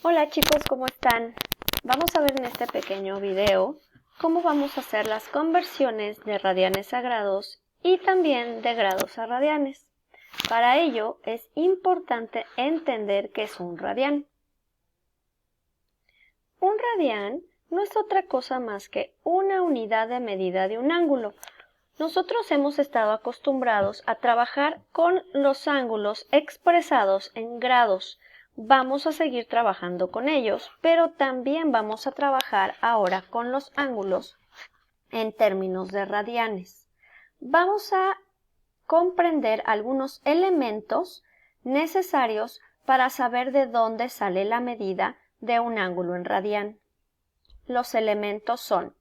Hola chicos, ¿cómo están? Vamos a ver en este pequeño video cómo vamos a hacer las conversiones de radianes a grados y también de grados a radianes. Para ello es importante entender qué es un radián. Un radián no es otra cosa más que una unidad de medida de un ángulo. Nosotros hemos estado acostumbrados a trabajar con los ángulos expresados en grados. Vamos a seguir trabajando con ellos, pero también vamos a trabajar ahora con los ángulos en términos de radianes. Vamos a comprender algunos elementos necesarios para saber de dónde sale la medida de un ángulo en radián. Los elementos son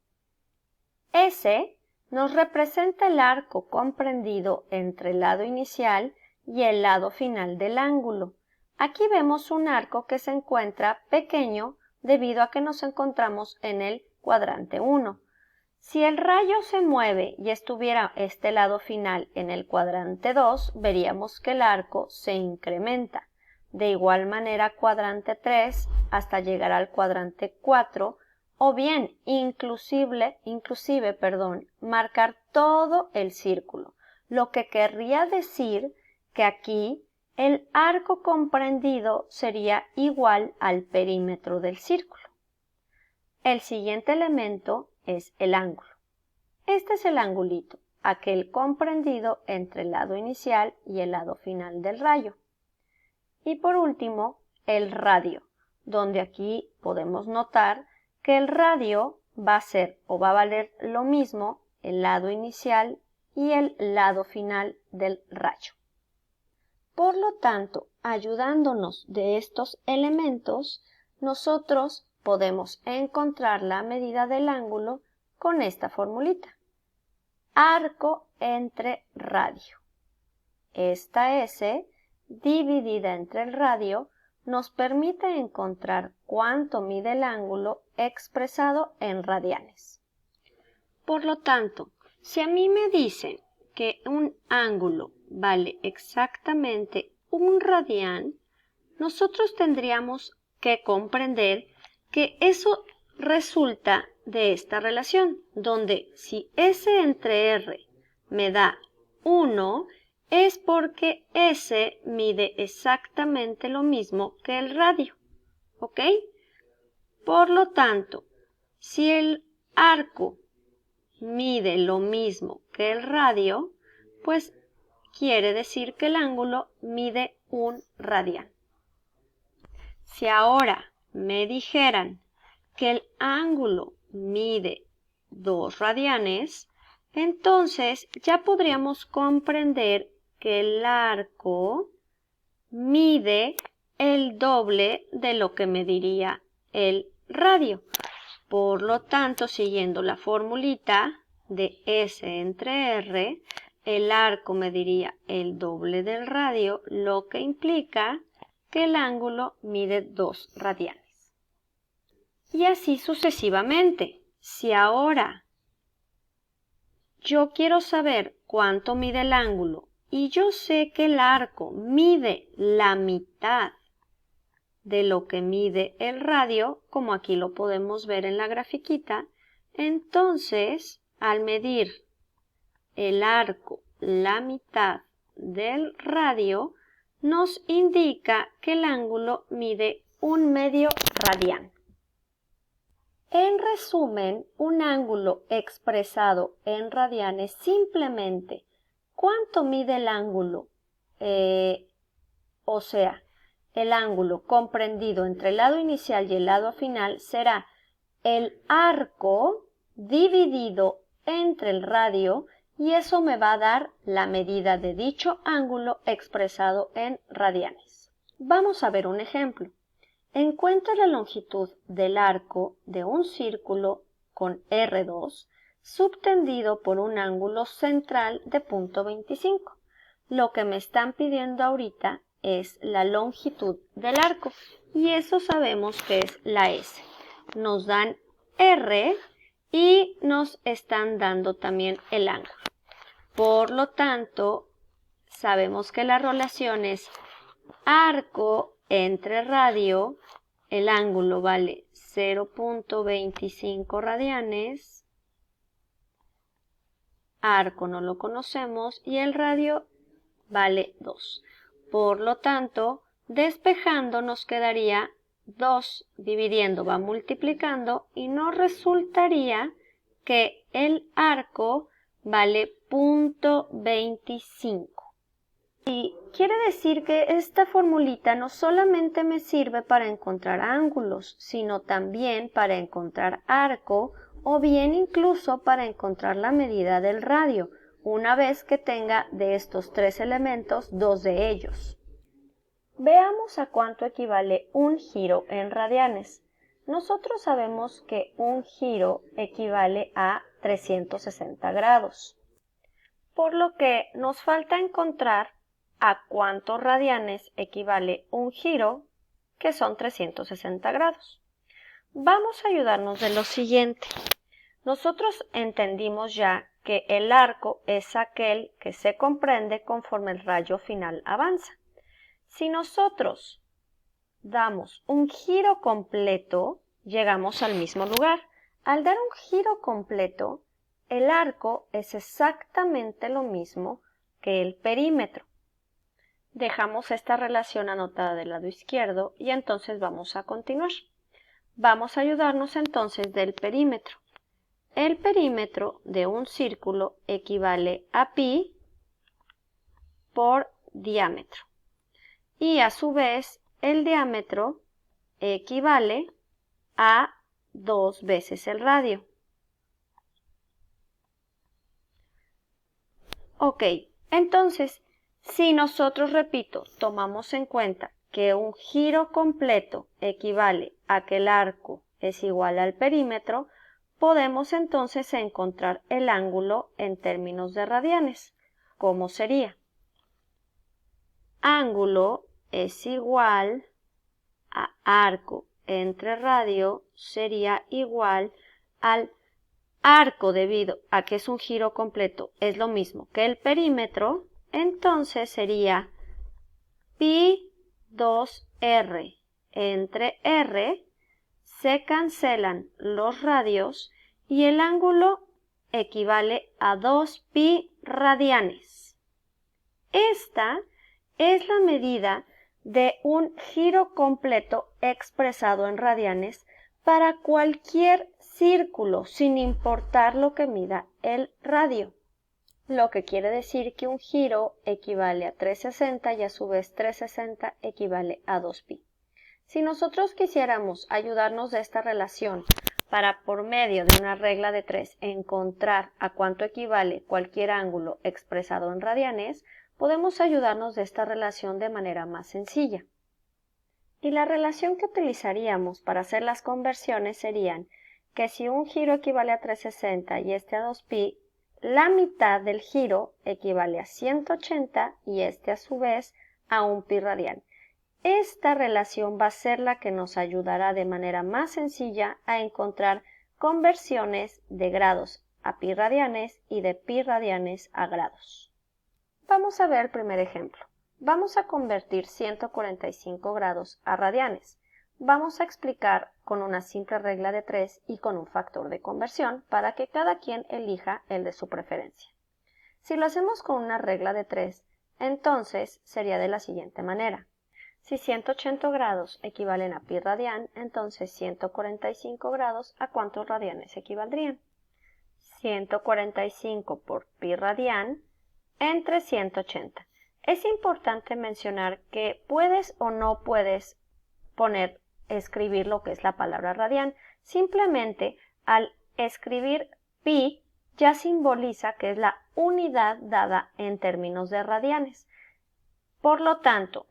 S nos representa el arco comprendido entre el lado inicial y el lado final del ángulo. Aquí vemos un arco que se encuentra pequeño debido a que nos encontramos en el cuadrante 1. Si el rayo se mueve y estuviera este lado final en el cuadrante 2, veríamos que el arco se incrementa. De igual manera, cuadrante 3 hasta llegar al cuadrante 4, o bien inclusive, marcar todo el círculo, lo que querría decir que aquí el arco comprendido sería igual al perímetro del círculo. El siguiente elemento es el ángulo. Este es el angulito, aquel comprendido entre el lado inicial y el lado final del rayo. Y por último, el radio, donde aquí podemos notar que el radio va a ser o va a valer lo mismo el lado inicial y el lado final del rayo. Por lo tanto, ayudándonos de estos elementos, nosotros podemos encontrar la medida del ángulo con esta formulita. Arco entre radio. Esta S dividida entre el radio nos permite encontrar cuánto mide el ángulo expresado en radianes. Por lo tanto, si a mí me dicen que un ángulo vale exactamente un radián, nosotros tendríamos que comprender que eso resulta de esta relación, donde si S entre R me da 1, es porque S mide exactamente lo mismo que el radio, ¿ok? Por lo tanto, si el arco mide lo mismo que el radio, pues quiere decir que el ángulo mide un radián. Si ahora me dijeran que el ángulo mide 2 radianes, entonces ya podríamos comprender que el arco mide el doble de lo que mediría el radio. Por lo tanto, siguiendo la formulita de S entre R, el arco mediría el doble del radio, lo que implica que el ángulo mide 2 radianes. Y así sucesivamente. Si ahora yo quiero saber cuánto mide el ángulo y yo sé que el arco mide la mitad de lo que mide el radio, como aquí lo podemos ver en la grafiquita, entonces al medir el arco la mitad del radio, nos indica que el ángulo mide 1/2 radián. En resumen, un ángulo expresado en radianes simplemente ¿cuánto mide el ángulo? O sea, el ángulo comprendido entre el lado inicial y el lado final será el arco dividido entre el radio y eso me va a dar la medida de dicho ángulo expresado en radianes. Vamos a ver un ejemplo. Encuentra la longitud del arco de un círculo con R2 subtendido por un ángulo central de punto 25. Lo que me están pidiendo ahorita es la longitud del arco y eso sabemos que es la S. Nos dan R y nos están dando también el ángulo. Por lo tanto, sabemos que la relación es arco entre radio el ángulo vale 0.25 radianes, arco no lo conocemos y el radio vale 2. Por lo tanto, despejando nos quedaría 2 dividiendo, va multiplicando y nos resultaría que el arco vale 0.25. Y quiere decir que esta formulita no solamente me sirve para encontrar ángulos, sino también para encontrar arco o bien incluso para encontrar la medida del radio, una vez que tenga de estos 3 elementos 2 de ellos. Veamos a cuánto equivale un giro en radianes. Nosotros sabemos que un giro equivale a 360 grados, por lo que nos falta encontrar a cuántos radianes equivale un giro, que son 360 grados. Vamos a ayudarnos de lo siguiente. Nosotros entendimos ya que el arco es aquel que se comprende conforme el rayo final avanza. Si nosotros damos un giro completo, llegamos al mismo lugar. Al dar un giro completo, el arco es exactamente lo mismo que el perímetro. Dejamos esta relación anotada del lado izquierdo y entonces vamos a continuar. Vamos a ayudarnos entonces del perímetro. El perímetro de un círculo equivale a pi por diámetro. Y a su vez el diámetro equivale a 2 veces el radio. Ok, entonces, si nosotros, repito, tomamos en cuenta que un giro completo equivale a que el arco es igual al perímetro, podemos entonces encontrar el ángulo en términos de radianes. ¿Cómo sería? Ángulo es igual a arco entre radio sería igual al arco debido a que es un giro completo, es lo mismo que el perímetro, entonces sería pi 2r entre r, se cancelan los radios y el ángulo equivale a 2 pi radianes. Esta es la medida de un giro completo expresado en radianes para cualquier círculo, sin importar lo que mida el radio. Lo que quiere decir que un giro equivale a 360 y a su vez 360 equivale a 2pi. Si nosotros quisiéramos ayudarnos de esta relación para, por medio de una regla de 3, encontrar a cuánto equivale cualquier ángulo expresado en radianes, podemos ayudarnos de esta relación de manera más sencilla. Y la relación que utilizaríamos para hacer las conversiones serían que si un giro equivale a 360 y este a 2pi, la mitad del giro equivale a 180 y este a su vez a 1 pi radian. Esta relación va a ser la que nos ayudará de manera más sencilla a encontrar conversiones de grados a pi radianes y de pi radianes a grados. Vamos a ver el primer ejemplo. Vamos a convertir 145 grados a radianes. Vamos a explicar con una simple regla de 3 y con un factor de conversión para que cada quien elija el de su preferencia. Si lo hacemos con una regla de 3, entonces sería de la siguiente manera. Si 180 grados equivalen a pi radian, entonces 145 grados, ¿a cuántos radianes equivaldrían? 145 por pi radian entre 180. Es importante mencionar que puedes o no puedes escribir lo que es la palabra radian. Simplemente al escribir pi ya simboliza que es la unidad dada en términos de radianes. Por lo tanto,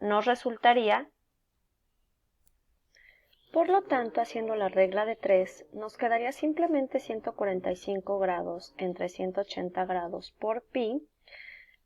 haciendo la regla de 3, nos quedaría simplemente 145 grados entre 180 grados por pi,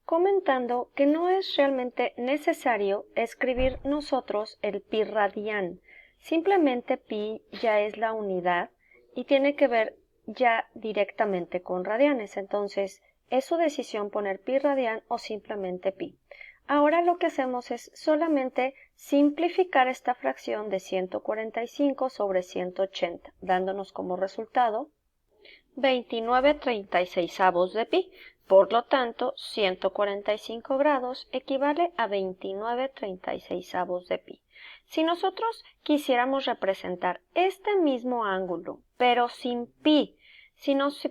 comentando que no es realmente necesario escribir nosotros el pi radian. Simplemente pi ya es la unidad y tiene que ver ya directamente con radianes. Entonces, es su decisión poner pi radian o simplemente pi. Ahora lo que hacemos es solamente simplificar esta fracción de 145 sobre 180, dándonos como resultado 29/36 de pi. Por lo tanto, 145 grados equivale a 29/36 de pi. Si nosotros quisiéramos representar este mismo ángulo, pero sin pi,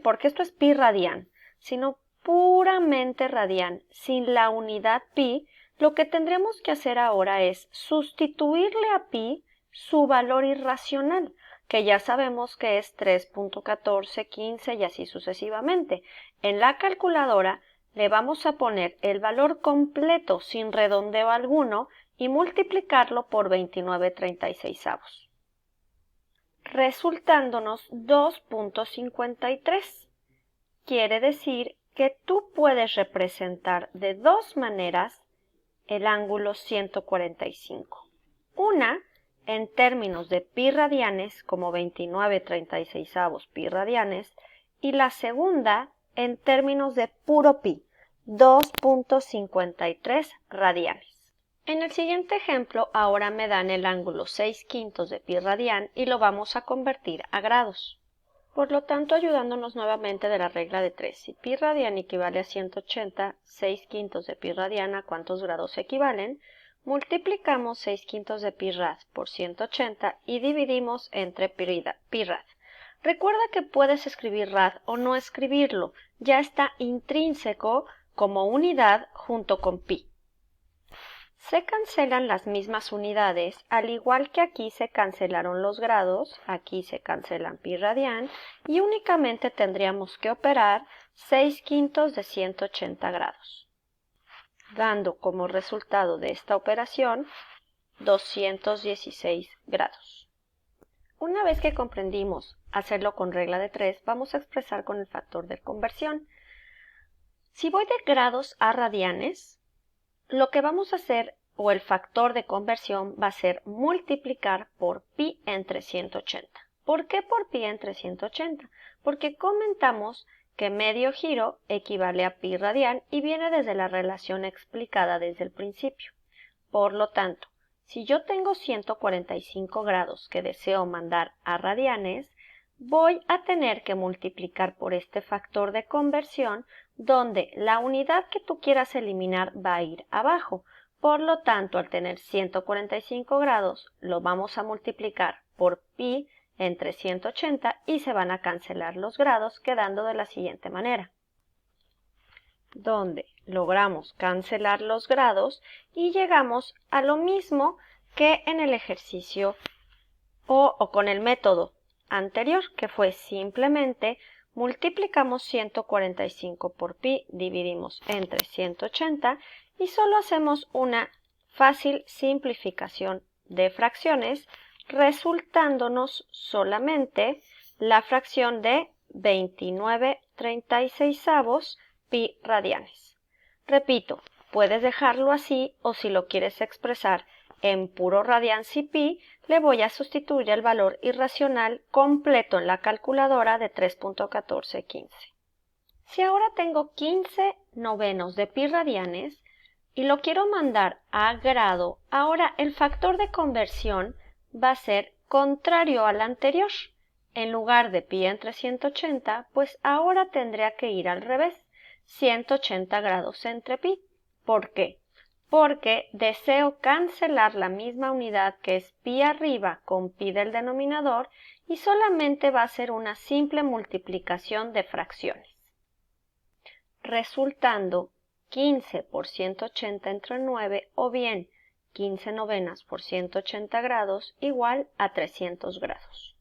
porque esto es pi radian, sino puramente radian, sin la unidad pi, lo que tendremos que hacer ahora es sustituirle a pi su valor irracional, que ya sabemos que es 3.1415 y así sucesivamente. En la calculadora le vamos a poner el valor completo sin redondeo alguno y multiplicarlo por 29/36, resultándonos 2.53. Quiere decir que tú puedes representar de dos maneras el ángulo 145. Una, en términos de pi radianes, como 29/36 pi radianes, y la segunda, en términos de puro pi, 2.53 radianes. En el siguiente ejemplo, ahora me dan el ángulo 6/5 de pi radian y lo vamos a convertir a grados. Por lo tanto, ayudándonos nuevamente de la regla de 3, si pi radian equivale a 180, 6/5 de pi radian, ¿a cuántos grados equivalen? Multiplicamos 6/5 de pi rad por 180 y dividimos entre pi rad. Recuerda que puedes escribir rad o no escribirlo, ya está intrínseco como unidad junto con pi. Se cancelan las mismas unidades, al igual que aquí se cancelaron los grados, aquí se cancelan pi radian y únicamente tendríamos que operar 6/5 de 180 grados, dando como resultado de esta operación 216 grados. Una vez que comprendimos hacerlo con regla de 3, vamos a expresar con el factor de conversión. Si voy de grados a radianes, lo que vamos a hacer, o el factor de conversión, va a ser multiplicar por pi entre 180. ¿Por qué por pi entre 180? Porque comentamos que medio giro equivale a pi radian y viene desde la relación explicada desde el principio. Por lo tanto, si yo tengo 145 grados que deseo mandar a radianes, voy a tener que multiplicar por este factor de conversión, donde la unidad que tú quieras eliminar va a ir abajo. Por lo tanto, al tener 145 grados, lo vamos a multiplicar por pi entre 180 y se van a cancelar los grados, quedando de la siguiente manera, donde logramos cancelar los grados y llegamos a lo mismo que en el ejercicio o con el método anterior, que fue simplemente multiplicamos 145 por pi, dividimos entre 180 y solo hacemos una fácil simplificación de fracciones, resultándonos solamente la fracción de 29/36 pi radianes. Repito, puedes dejarlo así o si lo quieres expresar en puro radians y pi, le voy a sustituir el valor irracional completo en la calculadora de 3.1415. Si ahora tengo 15 novenos de pi radianes y lo quiero mandar a grado, ahora el factor de conversión va a ser contrario al anterior. En lugar de pi entre 180, pues ahora tendría que ir al revés, 180 grados entre pi. ¿Por qué? Porque deseo cancelar la misma unidad que es pi arriba con pi del denominador y solamente va a ser una simple multiplicación de fracciones, resultando 15 por 180 entre 9 o bien 15 novenas por 180 grados igual a 300 grados.